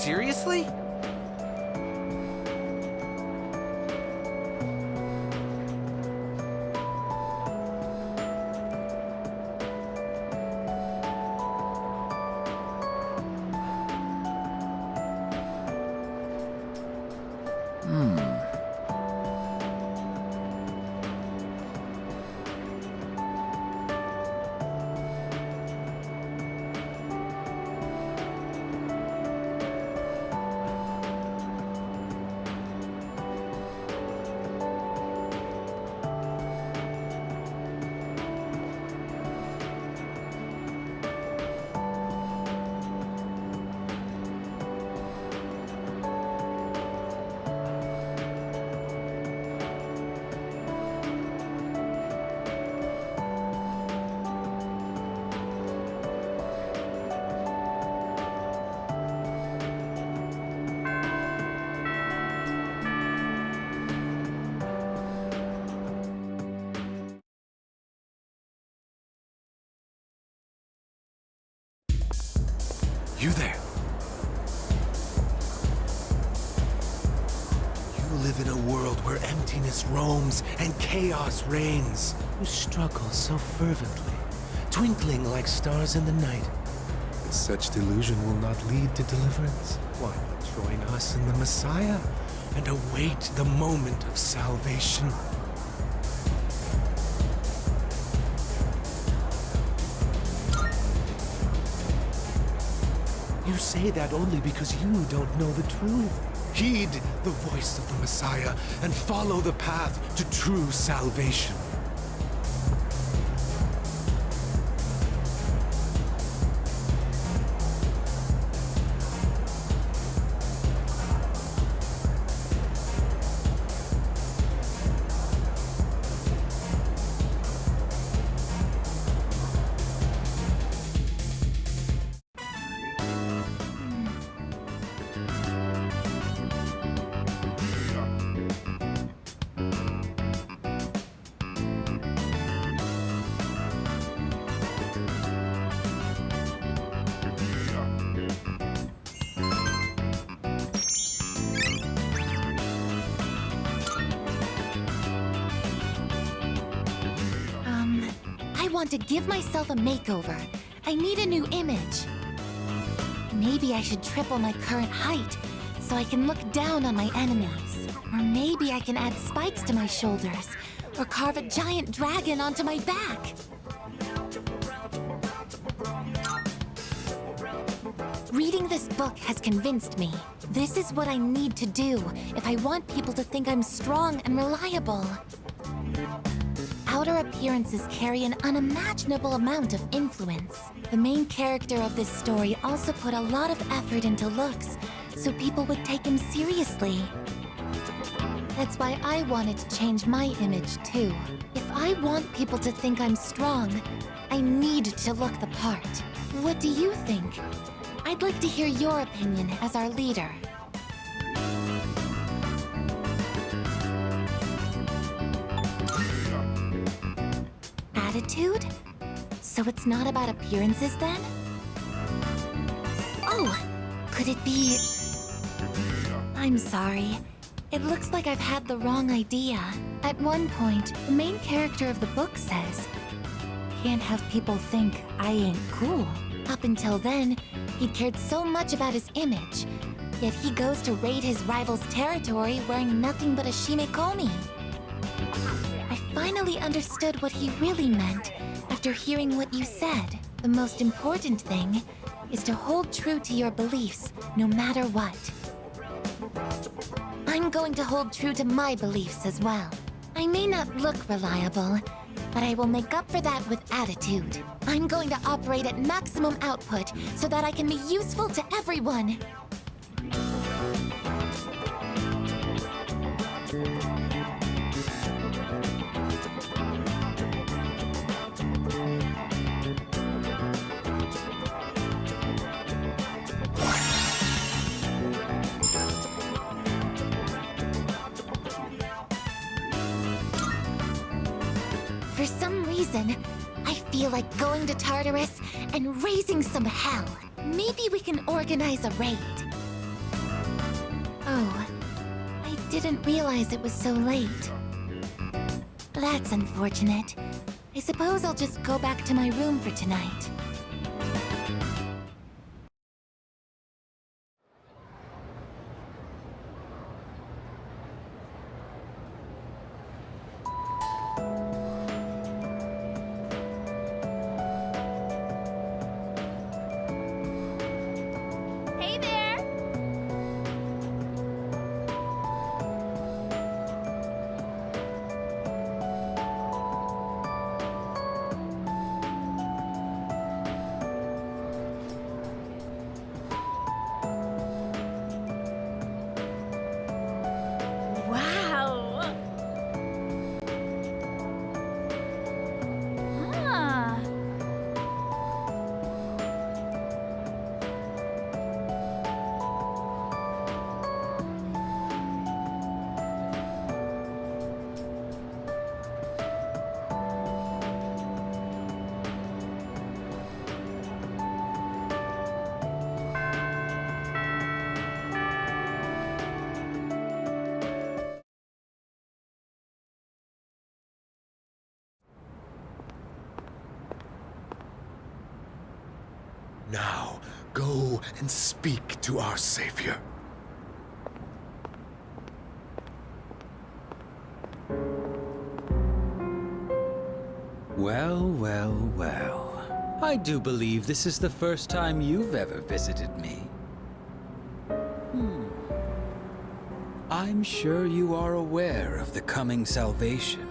Seriously? You there. You live in a world where emptiness roams and chaos reigns. You struggle so fervently, twinkling like stars in the night. But such delusion will not lead to deliverance. Why not join us in the Messiah and await the moment of salvation? You say that only because you don't know the truth. Heed the voice of the Messiah and follow the path to true salvation. I want to give myself a makeover. I need a new image. Maybe I should triple my current height so I can look down on my enemies. Or maybe I can add spikes to my shoulders or carve a giant dragon onto my back. Reading this book has convinced me. This is what I need to do if I want people to think I'm strong and reliable. Outer appearances carry an unimaginable amount of influence. The main character of this story also put a lot of effort into looks, so people would take him seriously. That's why I wanted to change my image too. If I want people to think I'm strong, I need to look the part. What do you think? I'd like to hear your opinion as our leader. Attitude? So it's not about appearances then? Oh, could it be... I'm sorry. It looks like I've had the wrong idea. At one point, the main character of the book says, "Can't have people think I ain't cool." Up until then, he cared so much about his image, yet he goes to raid his rival's territory wearing nothing but a shimekomi. I finally understood what he really meant after hearing what you said. The most important thing is to hold true to your beliefs, no matter what. I'm going to hold true to my beliefs as well. I may not look reliable, but I will make up for that with attitude. I'm going to operate at maximum output so that I can be useful to everyone. For some reason, I feel like going to Tartarus and raising some hell. Maybe we can organize a raid. Oh, I didn't realize it was so late. That's unfortunate. I suppose I'll just go back to my room for tonight. Hey there! Wow! Ah. Now, go and speak to our savior. Well, well, well. I do believe this is the first time you've ever visited me. I'm sure you are aware of the coming salvation.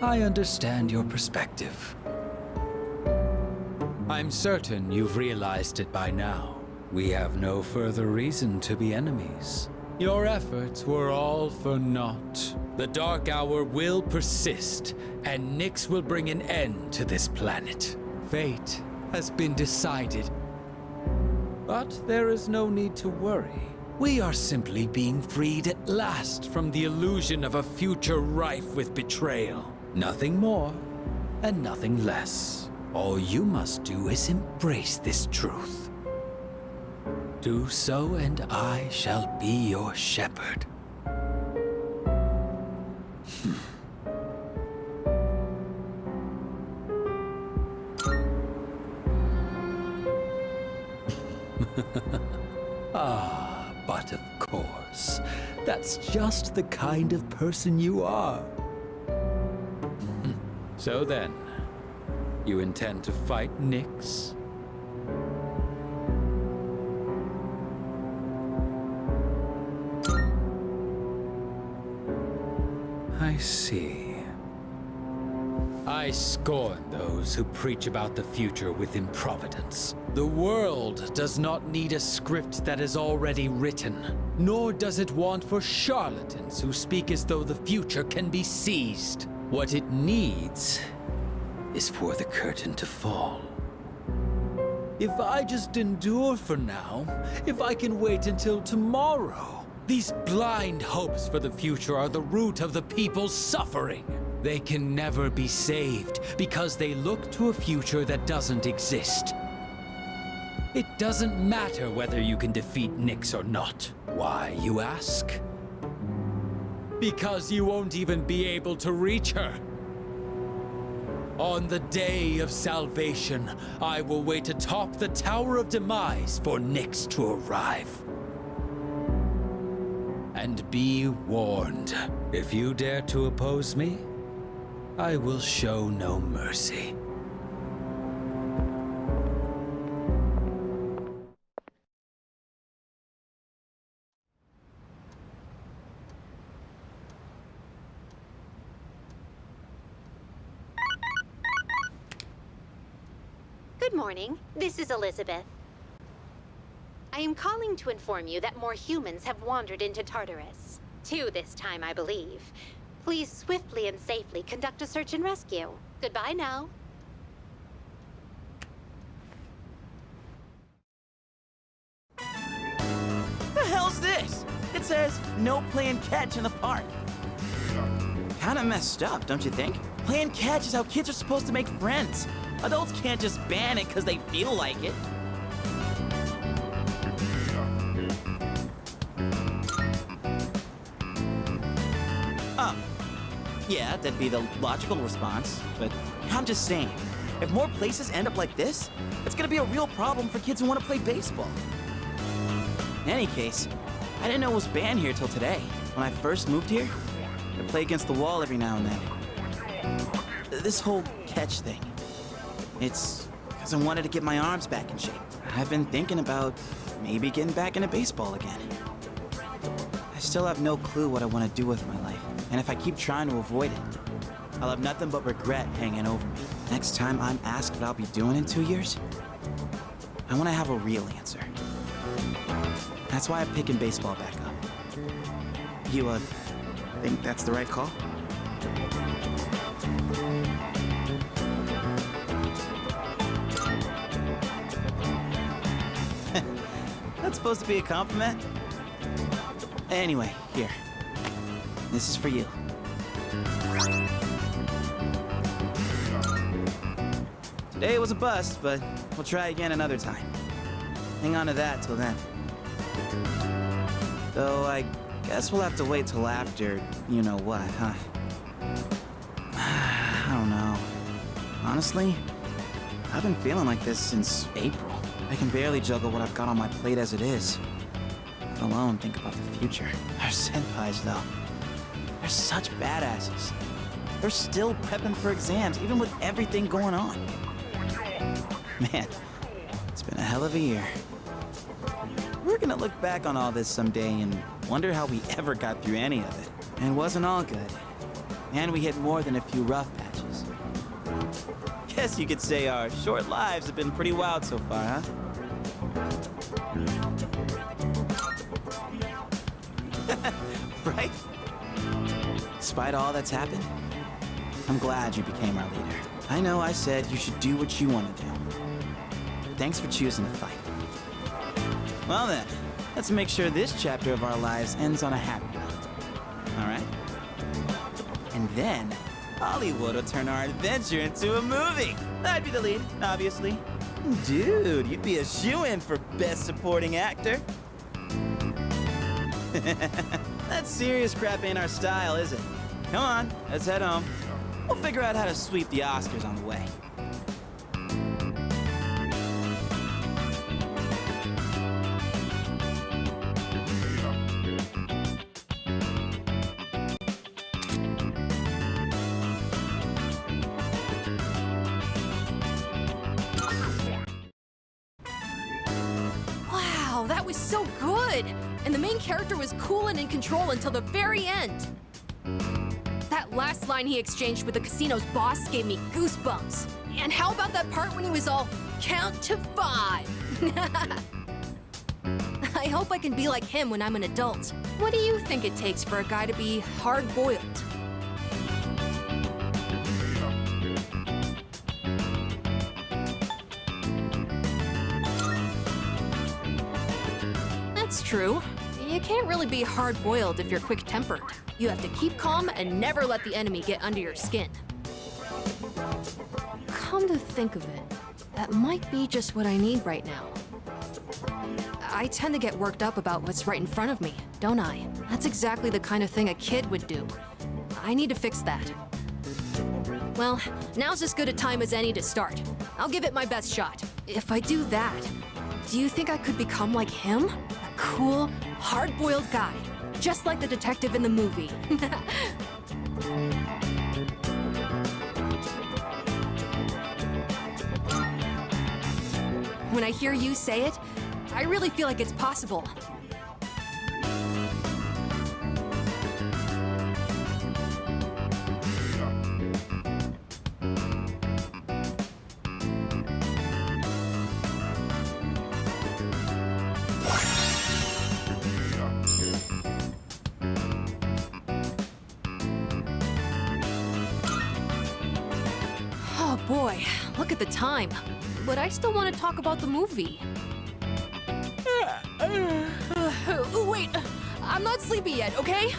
I understand your perspective. I'm certain you've realized it by now. We have no further reason to be enemies. Your efforts were all for naught. The Dark Hour will persist, and Nyx will bring an end to this planet. Fate has been decided. But there is no need to worry. We are simply being freed at last from the illusion of a future rife with betrayal. Nothing more, and nothing less. All you must do is embrace this truth. Do so, and I shall be your shepherd. But of course, that's just the kind of person you are. So then, you intend to fight Nyx? I see. I scorn those who preach about the future with improvidence. The world does not need a script that is already written, nor does it want for charlatans who speak as though the future can be seized. What it needs is for the curtain to fall. If I just endure for now, if I can wait until tomorrow, these blind hopes for the future are the root of the people's suffering. They can never be saved because they look to a future that doesn't exist. It doesn't matter whether you can defeat Nyx or not. Why, you ask? Because you won't even be able to reach her. On the day of salvation, I will wait atop the Tower of Demise for Nyx to arrive. And be warned, if you dare to oppose me, I will show no mercy. Good morning. This is Elizabeth. I am calling to inform you that more humans have wandered into Tartarus. 2 this time, I believe. Please swiftly and safely conduct a search and rescue. Goodbye now. The hell's this? It says, no playing catch in the park. Kinda messed up, don't you think? Playing catch is how kids are supposed to make friends. Adults can't just ban it because they feel like it. Oh. Yeah, that'd be the logical response, but I'm just saying, if more places end up like this, it's gonna be a real problem for kids who want to play baseball. In any case, I didn't know it was banned here till today. When I first moved here, I play against the wall every now and then. This whole catch thing, it's because I wanted to get my arms back in shape. I've been thinking about maybe getting back into baseball again. I still have no clue what I want to do with my life, and if I keep trying to avoid it, I'll have nothing but regret hanging over me. Next time I'm asked what I'll be doing in 2 years, I want to have a real answer. That's why I'm picking baseball back up. You, think that's the right call? That's supposed to be a compliment? Anyway, here. This is for you. Today was a bust, but we'll try again another time. Hang on to that till then. Though I guess we'll have to wait till after you know what, huh? I don't know. Honestly, I've been feeling like this since April. I can barely juggle what I've got on my plate as it is. Let alone think about the future. Our senpais, though. They're such badasses. They're still prepping for exams, even with everything going on. Man, it's been a hell of a year. We're gonna look back on all this someday and wonder how we ever got through any of it. And it wasn't all good. And we hit more than a few rough patches. Guess you could say our short lives have been pretty wild so far, huh? Right? Despite all that's happened, I'm glad you became our leader. I know I said you should do what you want to do. Thanks for choosing to fight. Well then, let's make sure this chapter of our lives ends on a happy note. All right? And then, Hollywood will turn our adventure into a movie. I'd be the lead, obviously. Dude, you'd be a shoo-in for Best Supporting Actor. That serious crap ain't our style, is it? Come on, let's head home. We'll figure out how to sweep the Oscars on the way. Wow, that was so good! And the main character was cool and in control until the very end. That last line he exchanged with the casino's boss gave me goosebumps. And how about that part when he was all, "Count to 5"? I hope I can be like him when I'm an adult. What do you think it takes for a guy to be hard-boiled? That's true. You can't really be hard-boiled if you're quick-tempered. You have to keep calm and never let the enemy get under your skin. Come to think of it, that might be just what I need right now. I tend to get worked up about what's right in front of me, don't I? That's exactly the kind of thing a kid would do. I need to fix that. Well, now's as good a time as any to start. I'll give it my best shot. If I do that, do you think I could become like him? A cool, hard-boiled guy, just like the detective in the movie. When I hear you say it, I really feel like it's possible. Oh boy, look at the time. But I still want to talk about the movie. Wait, I'm not sleepy yet, okay?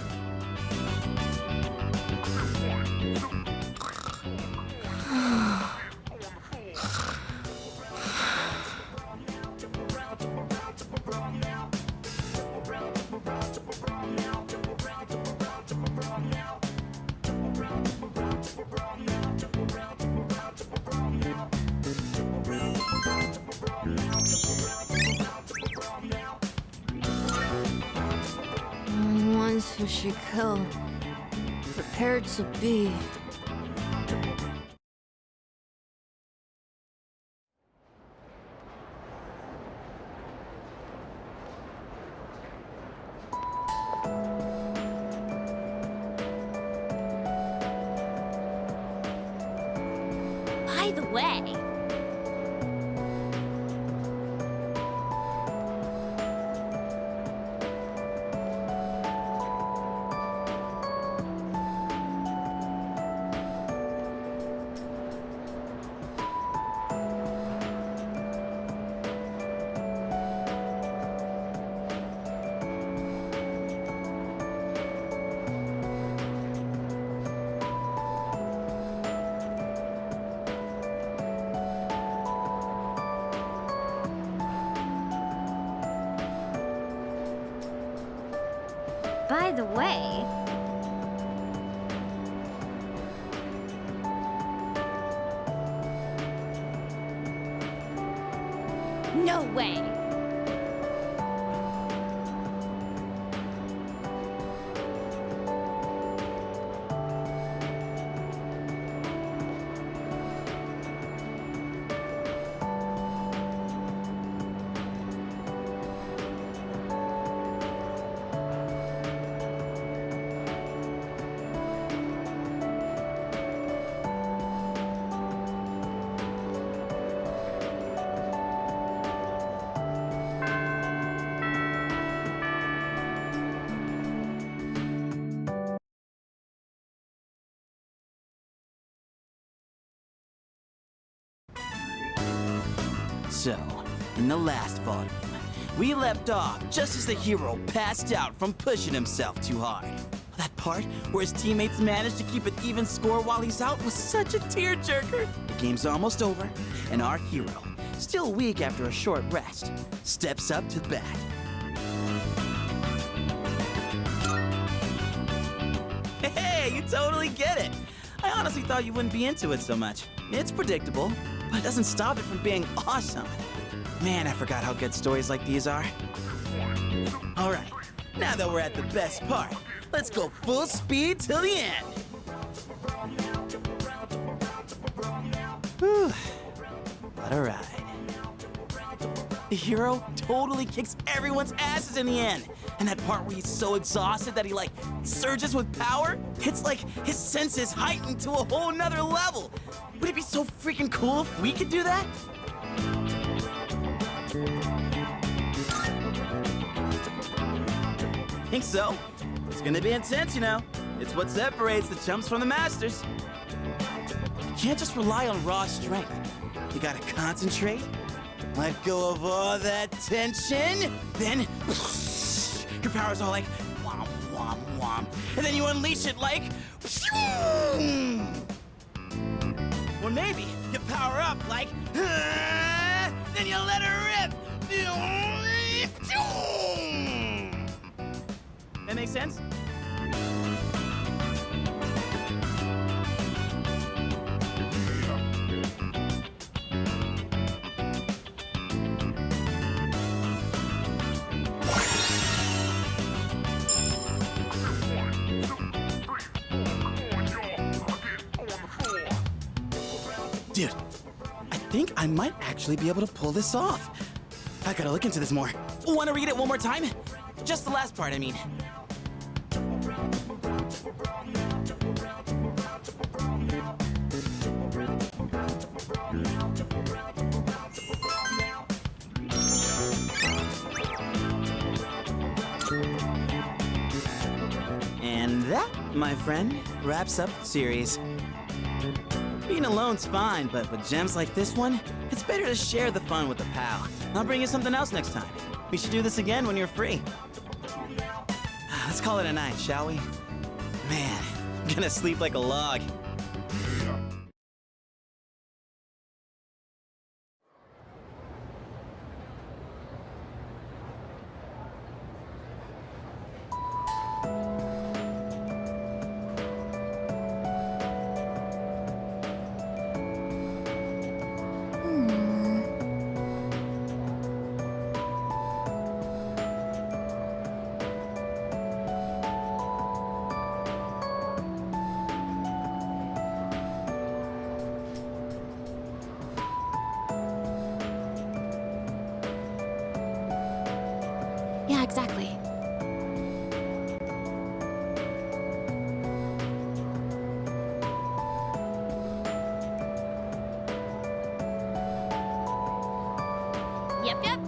Toshiko. Prepared to be. By the way, by the way, no way. So, in the last volume, we left off just as the hero passed out from pushing himself too hard. That part where his teammates managed to keep an even score while he's out was such a tearjerker. The game's almost over, and our hero, still weak after a short rest, steps up to the bat. Hey, you totally get it. I honestly thought you wouldn't be into it so much. It's predictable, but it doesn't stop it from being awesome. Man, I forgot how good stories like these are. All right, now that we're at the best part, let's go full speed till the end. Whew, what a ride. The hero totally kicks everyone's asses in the end. And that part where he's so exhausted that he, like, surges with power, it's like his senses heightened to a whole nother level. Would it be so freaking cool if we could do that? Think so? It's gonna be intense, you know. It's what separates the chumps from the masters. You can't just rely on raw strength. You gotta concentrate, let go of all that tension, then your power's all like whomp, whomp, whomp. And then you unleash it like or maybe you power up like then you let her rip. That makes sense? Dude, I think I might actually be able to pull this off. I gotta look into this more. Wanna read it one more time? Just the last part, I mean. And that, my friend, wraps up the series. Being alone's fine, but with gems like this one, it's better to share the fun with a pal. I'll bring you something else next time. We should do this again when you're free. Let's call it a night, shall we? Man, I'm gonna sleep like a log. Yeah, exactly. Yep, yep.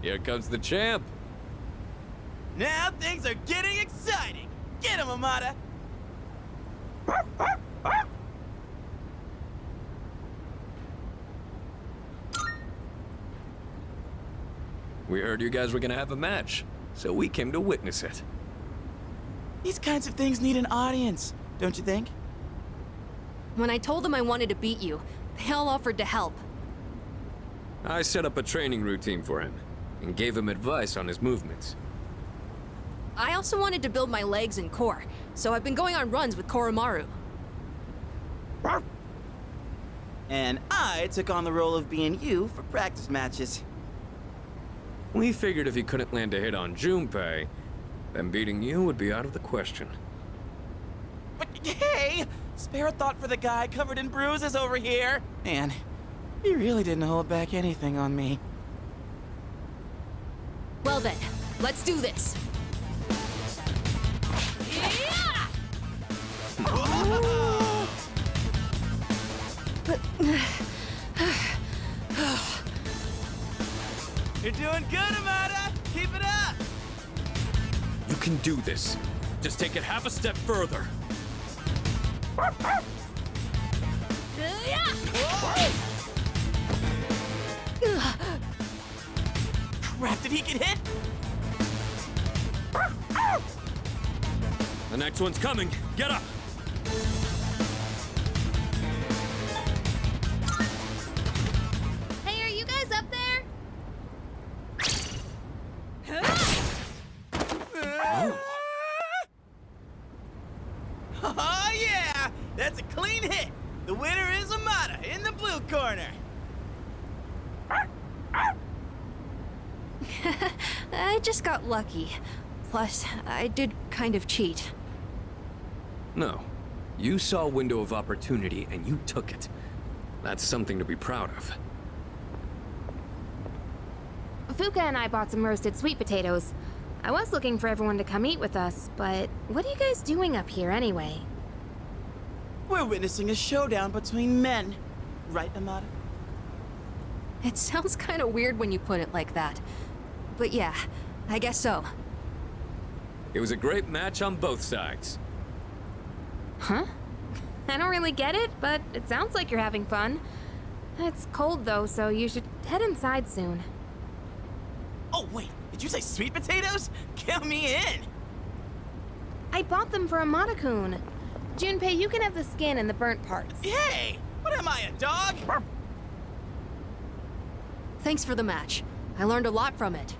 Here comes the champ. Now things are getting exciting. Get him, Amada. We heard you guys were gonna have a match, so we came to witness it. These kinds of things need an audience, don't you think? When I told them I wanted to beat you, they all offered to help. I set up a training routine for him, and gave him advice on his movements. I also wanted to build my legs and core, so I've been going on runs with Koromaru. And I took on the role of being you for practice matches. We figured if he couldn't land a hit on Junpei, then beating you would be out of the question. But hey! Spare a thought for the guy covered in bruises over here! Man, he really didn't hold back anything on me. Well then, let's do this. You're doing good, Amada! Keep it up! You can do this. Just take it half a step further. Crap, did he get hit? The next one's coming. Get up! Hey, are you guys up there? Oh yeah! That's a clean hit! The winner is Amada in the blue corner! I just got lucky. Plus, I did kind of cheat. No. You saw a window of opportunity and you took it. That's something to be proud of. Fuka and I bought some roasted sweet potatoes. I was looking for everyone to come eat with us, but what are you guys doing up here anyway? We're witnessing a showdown between men. Right, Amada? It sounds kind of weird when you put it like that. But yeah, I guess so. It was a great match on both sides. Huh? I don't really get it, but it sounds like you're having fun. It's cold though, so you should head inside soon. Oh wait, did you say sweet potatoes? Count me in! I bought them for Amada-kun. Junpei, you can have the skin and the burnt parts. Hey! What am I, a dog? Thanks for the match. I learned a lot from it.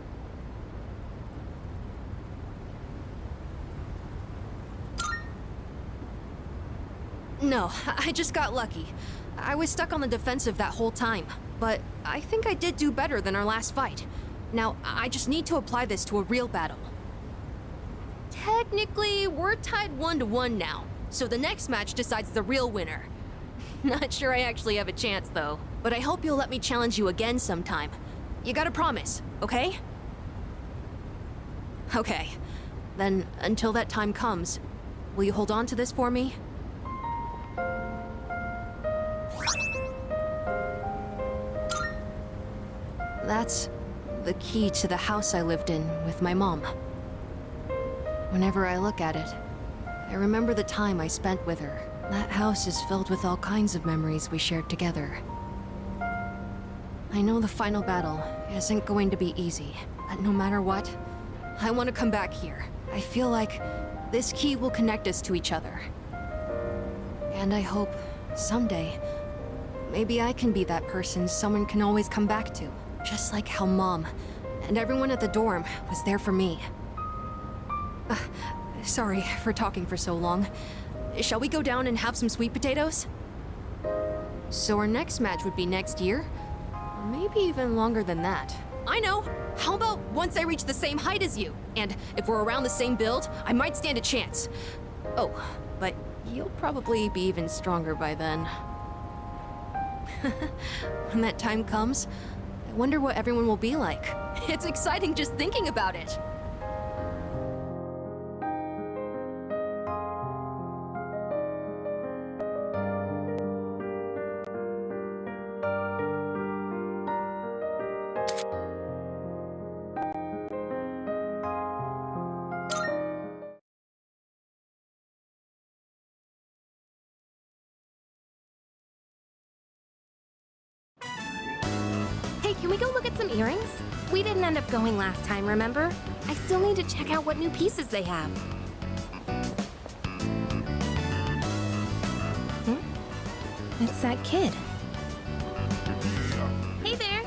No, I just got lucky. I was stuck on the defensive that whole time, but I think I did do better than our last fight. Now, I just need to apply this to a real battle. Technically, we're tied 1-1 now, so the next match decides the real winner. Not sure I actually have a chance, though, but I hope you'll let me challenge you again sometime. You gotta promise, okay? Okay. Then, until that time comes, will you hold on to this for me? That's the key to the house I lived in with my mom. Whenever I look at it, I remember the time I spent with her. That house is filled with all kinds of memories we shared together. I know the final battle isn't going to be easy, but no matter what, I want to come back here. I feel like this key will connect us to each other. And I hope, someday, maybe I can be that person someone can always come back to. Just like how Mom and everyone at the dorm was there for me. Sorry for talking for so long. Shall we go down and have some sweet potatoes? So our next match would be next year? Or maybe even longer than that. I know. How about once I reach the same height as you? And if we're around the same build, I might stand a chance. Oh, but you'll probably be even stronger by then. When that time comes, I wonder what everyone will be like. It's exciting just thinking about it. Hey, can we go look at some earrings? We didn't end up going last time, remember? I still need to check out what new pieces they have. It's that kid. Hey there!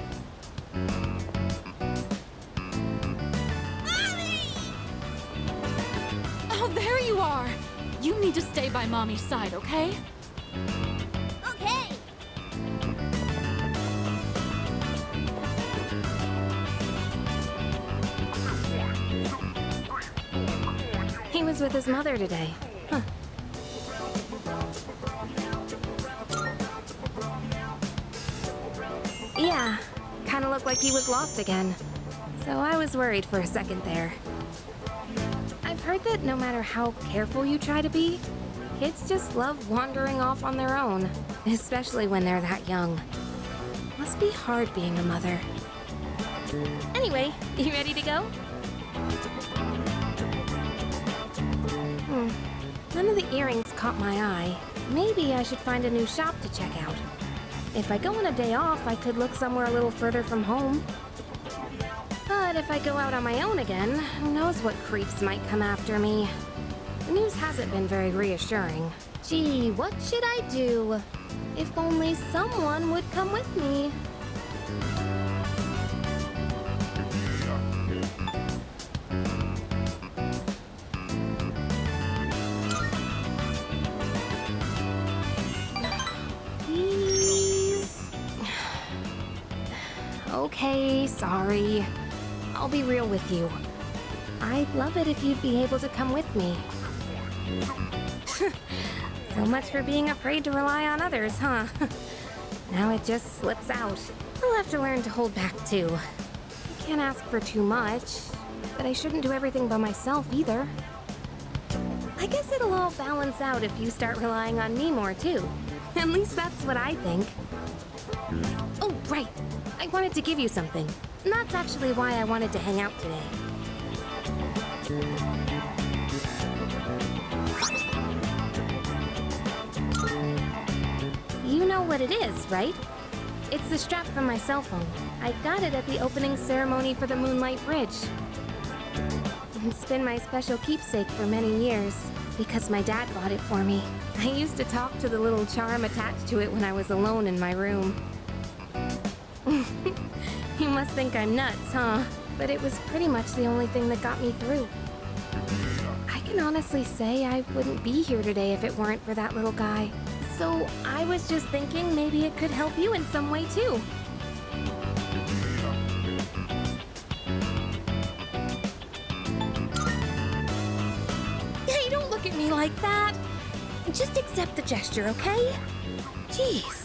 Oh, there you are! You need to stay by Mommy's side, okay? Okay. He was with his mother today. Huh. Yeah, kinda looked like he was lost again. So I was worried for a second there. I've heard that no matter how careful you try to be, kids just love wandering off on their own, especially when they're that young. Must be hard being a mother. Anyway, you ready to go? None of the earrings caught my eye. Maybe I should find a new shop to check out. If I go on a day off, I could look somewhere a little further from home. But if I go out on my own again, who knows what creeps might come after me. The news hasn't been very reassuring. Gee, what should I do? If only someone would come with me. Please? Okay, sorry. I'll be real with you. I'd love it if you'd be able to come with me. So much for being afraid to rely on others, huh? Now it just slips out. I'll have to learn to hold back too. I can't ask for too much, but I shouldn't do everything by myself either. I guess it'll all balance out if you start relying on me more too. At least that's what I think. Oh, right. I wanted to give you something. And that's actually why I wanted to hang out today. You know what it is, right? It's the strap from my cell phone. I got it at the opening ceremony for the Moonlight Bridge. It's been my special keepsake for many years, because my dad bought it for me. I used to talk to the little charm attached to it when I was alone in my room. You must think I'm nuts, huh? But it was pretty much the only thing that got me through. I can honestly say I wouldn't be here today if it weren't for that little guy. So I was just thinking maybe it could help you in some way too. Hey, don't look at me like that. Just accept the gesture, okay? Jeez.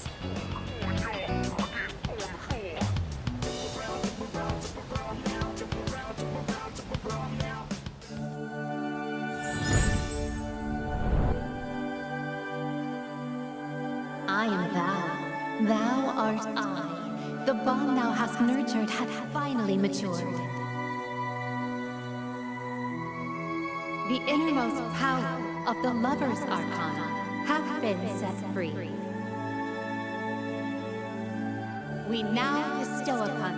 I am thou. Thou art I. The bond thou hast nurtured hath finally matured. The innermost power of the lover's arcana hath been set free. We now bestow upon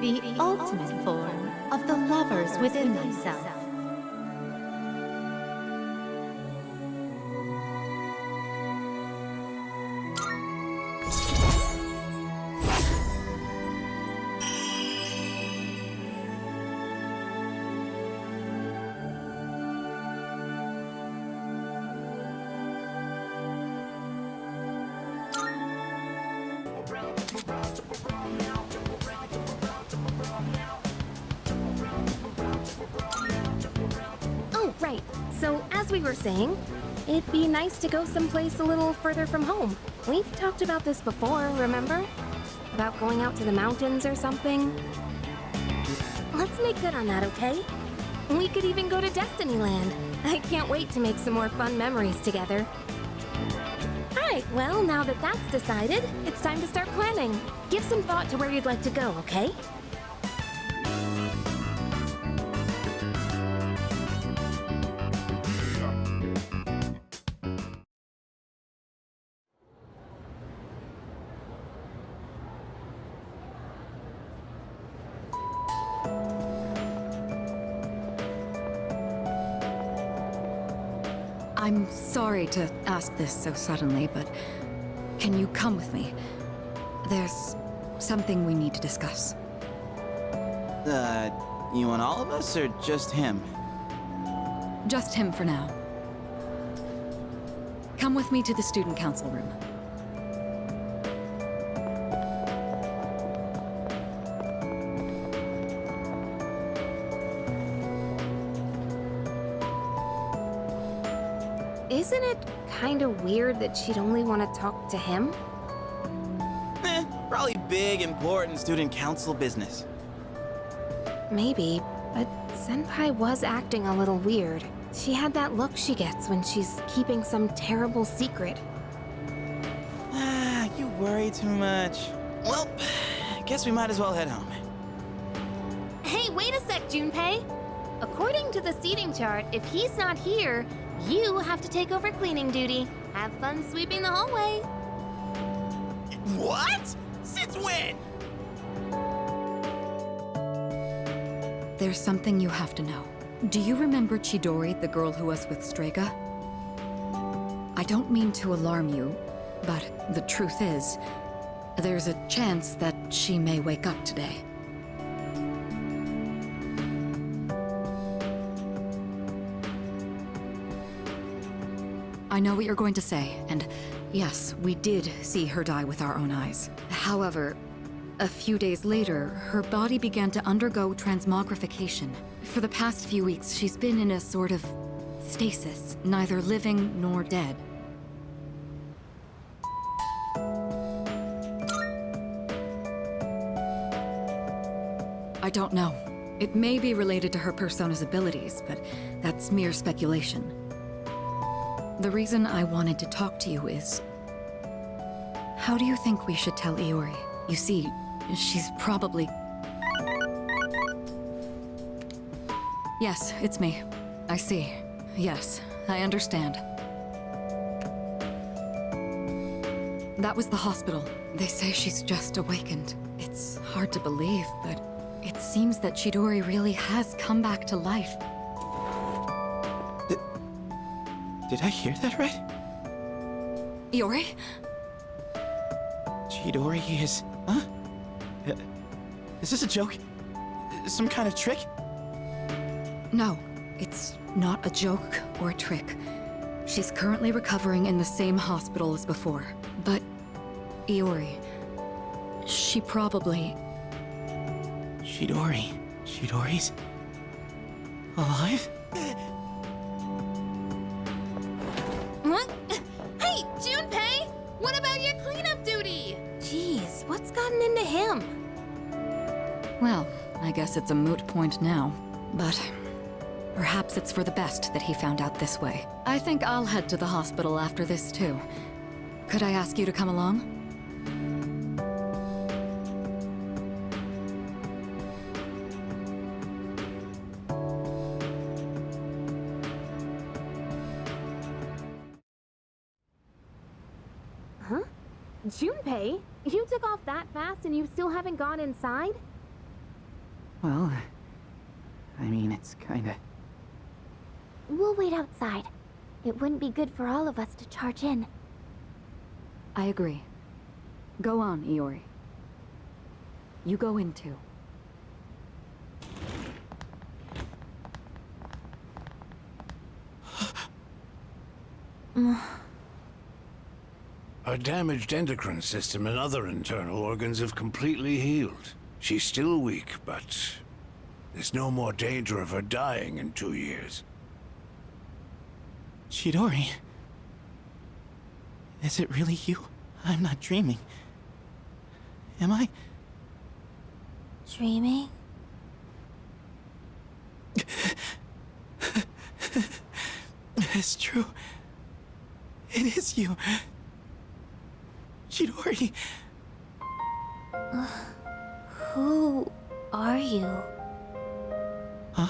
thee the ultimate form of the lovers within thyself. Right. So, as we were saying, it'd be nice to go someplace a little further from home. We've talked about this before, remember? About going out to the mountains or something. Let's make good on that, okay? We could even go to Destinyland. I can't wait to make some more fun memories together. Alright, well, now that that's decided, it's time to start planning. Give some thought to where you'd like to go, okay? I'm sorry to ask this so suddenly, but can you come with me? There's something we need to discuss. You want all of us, or just him? Just him for now. Come with me to the student council room. Isn't it kind of weird that she'd only want to talk to him? Probably big, important student council business. Maybe, but Senpai was acting a little weird. She had that look she gets when she's keeping some terrible secret. You worry too much. Well, guess we might as well head home. Hey, wait a sec, Junpei! According to the seating chart, if he's not here, you have to take over cleaning duty. Have fun sweeping the hallway. What? Since when? There's something you have to know. Do you remember Chidori, the girl who was with Strega? I don't mean to alarm you, but the truth is, there's a chance that she may wake up today. I know what you're going to say, and yes, we did see her die with our own eyes. However, a few days later, her body began to undergo transmogrification. For the past few weeks, she's been in a sort of stasis, neither living nor dead. I don't know. It may be related to her persona's abilities, but that's mere speculation. The reason I wanted to talk to you is... How do you think we should tell Iori? You see, she's probably... Yes, it's me. I see. Yes, I understand. That was the hospital. They say she's just awakened. It's hard to believe, but it seems that Chidori really has come back to life. Did I hear that right? Iori? Chidori is... Huh? Is this a joke? Some kind of trick? No, it's not a joke or a trick. She's currently recovering in the same hospital as before. But Iori, she probably... Chidori's... alive? What? Hey, Junpei! What about your cleanup duty? Jeez, what's gotten into him? Well, I guess it's a moot point now. But perhaps it's for the best that he found out this way. I think I'll head to the hospital after this too. Could I ask you to come along? Huh? Junpei? You took off that fast and you still haven't gone inside? Well, I mean, it's kinda... We'll wait outside. It wouldn't be good for all of us to charge in. I agree. Go on, Iori. You go in too. Her damaged endocrine system and other internal organs have completely healed. She's still weak, but there's no more danger of her dying in 2 years. Chidori. Is it really you? I'm not dreaming. Am I? Dreaming? It's true. It is you. Chidori. Who are you? Huh?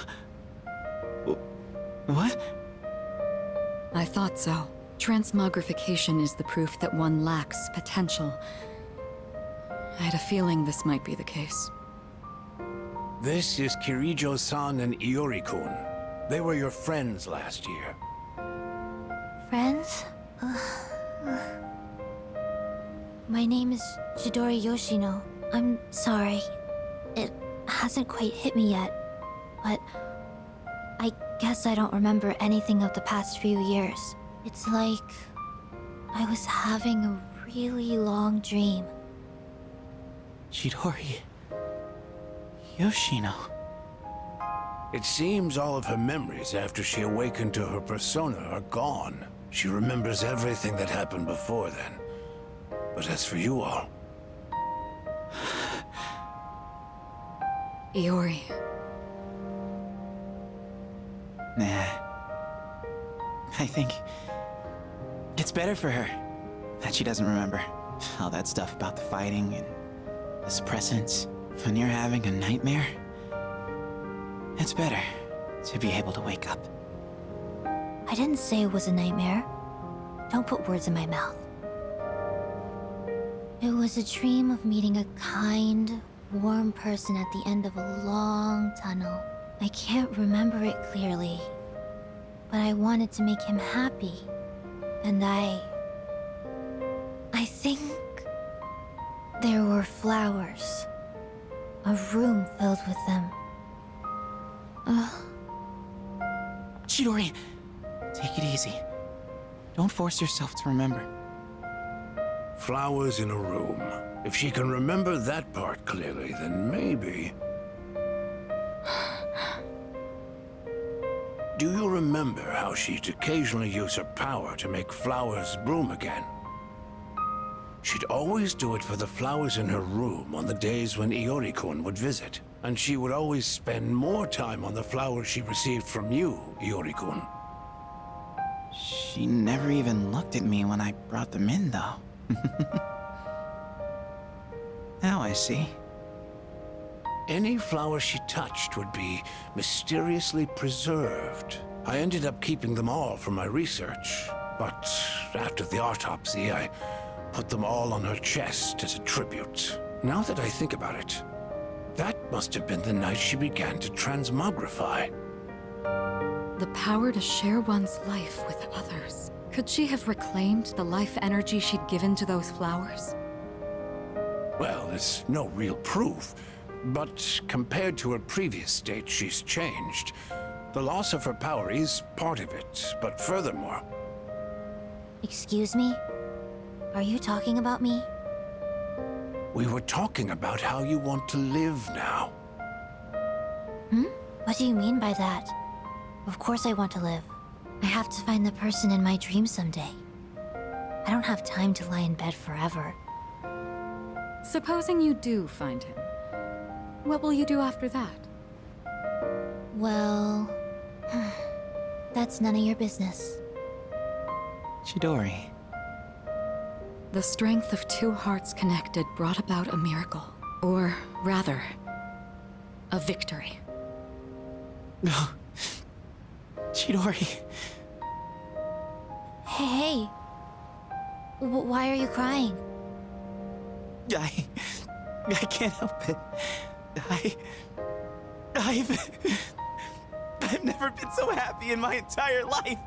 What? I thought so. Transmogrification is the proof that one lacks potential. I had a feeling this might be the case. This is Kirijo-san and Iori-kun. They were your friends last year. Friends? My name is Chidori Yoshino. I'm sorry. It hasn't quite hit me yet, but I guess I don't remember anything of the past few years. It's like I was having a really long dream. Chidori. Yoshino. It seems all of her memories after she awakened to her persona are gone. She remembers everything that happened before then. But as for you all... Iori. Nah. I think it's better for her that she doesn't remember all that stuff about the fighting and the suppressants. When you're having a nightmare, it's better to be able to wake up. I didn't say it was a nightmare. Don't put words in my mouth. It was a dream of meeting a kind, warm person at the end of a long tunnel. I can't remember it clearly, but I wanted to make him happy. And I think there were flowers. A room filled with them. Chidori, take it easy. Don't force yourself to remember. Flowers in a room. If she can remember that part clearly, then maybe... Do you remember how she'd occasionally use her power to make flowers bloom again? She'd always do it for the flowers in her room on the days when Iori-kun would visit. And she would always spend more time on the flowers she received from you, Iori-kun. She never even looked at me when I brought them in, though. Now I see. Any flower she touched would be mysteriously preserved. I ended up keeping them all for my research, but after the autopsy, I put them all on her chest as a tribute. Now that I think about it, that must have been the night she began to transmogrify. The power to share one's life with others. Could she have reclaimed the life energy she'd given to those flowers? Well, there's no real proof, but compared to her previous state, she's changed. The loss of her power is part of it, but furthermore... Excuse me? Are you talking about me? We were talking about how you want to live now. What do you mean by that? Of course I want to live. I have to find the person in my dream someday. I don't have time to lie in bed forever. Supposing you do find him, what will you do after that? Well... that's none of your business. Chidori. The strength of two hearts connected brought about a miracle. Or rather, a victory. No. Chidori. Hey. Why are you crying? I can't help it. I've never been so happy in my entire life.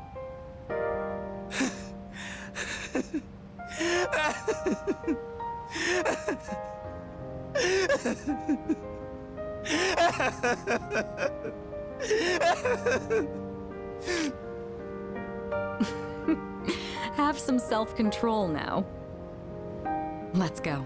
Have some self-control now. Let's go.